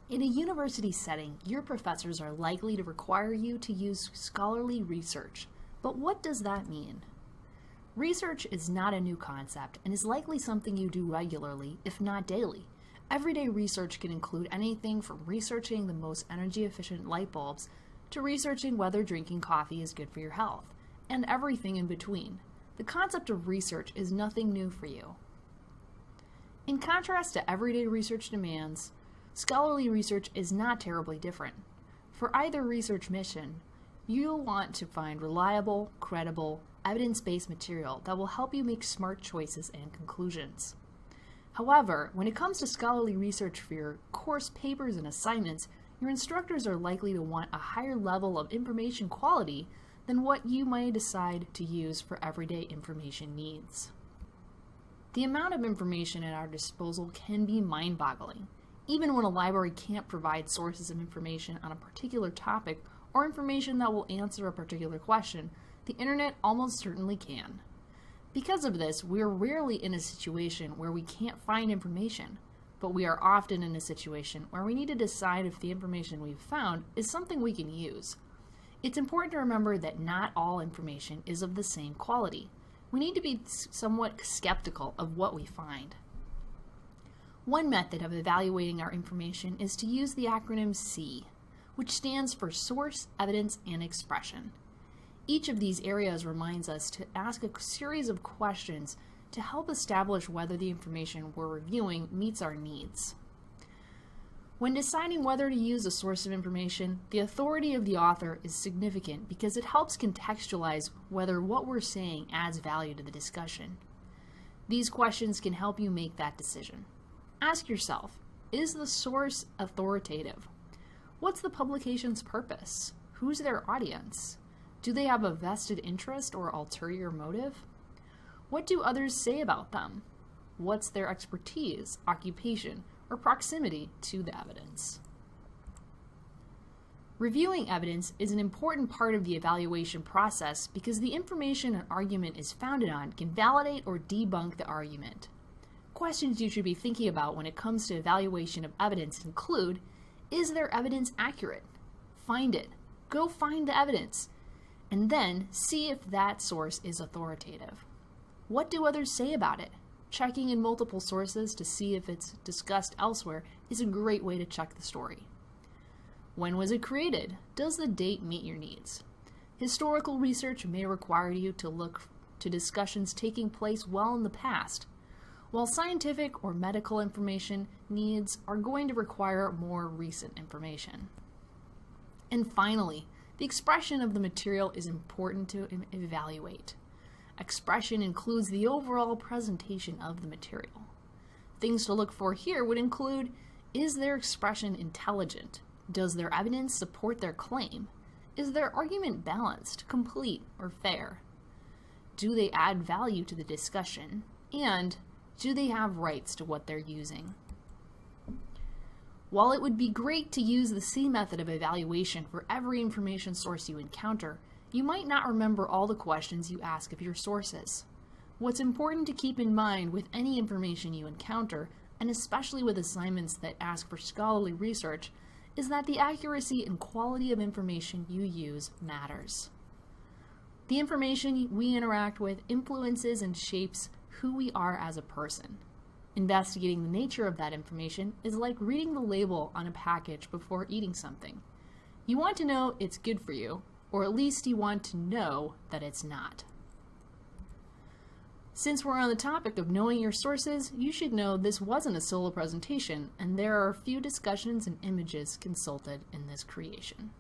In a university setting, your professors are likely to require you to use scholarly research. But what does that mean? Research is not a new concept and is likely something you do regularly, if not daily. Everyday research can include anything from researching the most energy-efficient light bulbs to researching whether drinking coffee is good for your health, and everything in between. The concept of research is nothing new for you. In contrast to everyday research demands, scholarly research is not terribly different. For either research mission, you'll want to find reliable, credible, evidence-based material that will help you make smart choices and conclusions. However, when it comes to scholarly research for your course papers and assignments, your instructors are likely to want a higher level of information quality than what you might decide to use for everyday information needs. The amount of information at our disposal can be mind-boggling. Even when a library can't provide sources of information on a particular topic or information that will answer a particular question, the internet almost certainly can. Because of this, we are rarely in a situation where we can't find information, but we are often in a situation where we need to decide if the information we've found is something we can use. It's important to remember that not all information is of the same quality. We need to be somewhat skeptical of what we find. One method of evaluating our information is to use the acronym SEE, which stands for Source, Evidence, and Expression. Each of these areas reminds us to ask a series of questions to help establish whether the information we're reviewing meets our needs. When deciding whether to use a source of information, the authority of the author is significant because it helps contextualize whether what we're saying adds value to the discussion. These questions can help you make that decision. Ask yourself, is the source authoritative? What's the publication's purpose? Who's their audience? Do they have a vested interest or ulterior motive? What do others say about them? What's their expertise, occupation, or proximity to the evidence? Reviewing evidence is an important part of the evaluation process because the information an argument is founded on can validate or debunk the argument. Questions you should be thinking about when it comes to evaluation of evidence include, is their evidence accurate? Find it. Go find the evidence. And then see if that source is authoritative. What do others say about it? Checking in multiple sources to see if it's discussed elsewhere is a great way to check the story. When was it created? Does the date meet your needs? Historical research may require you to look to discussions taking place well in the past, while scientific or medical information needs are going to require more recent information. And finally, the expression of the material is important to evaluate. Expression includes the overall presentation of the material. Things to look for here would include, is their expression intelligent? Does their evidence support their claim? Is their argument balanced, complete, or fair? Do they add value to the discussion? And do they have rights to what they're using? While it would be great to use the SEE method of evaluation for every information source you encounter, you might not remember all the questions you ask of your sources. What's important to keep in mind with any information you encounter, and especially with assignments that ask for scholarly research, is that the accuracy and quality of information you use matters. The information we interact with influences and shapes who we are as a person. Investigating the nature of that information is like reading the label on a package before eating something. You want to know it's good for you, or at least you want to know that it's not. Since we're on the topic of knowing your sources, you should know this wasn't a solo presentation, and there are a few discussions and images consulted in this creation.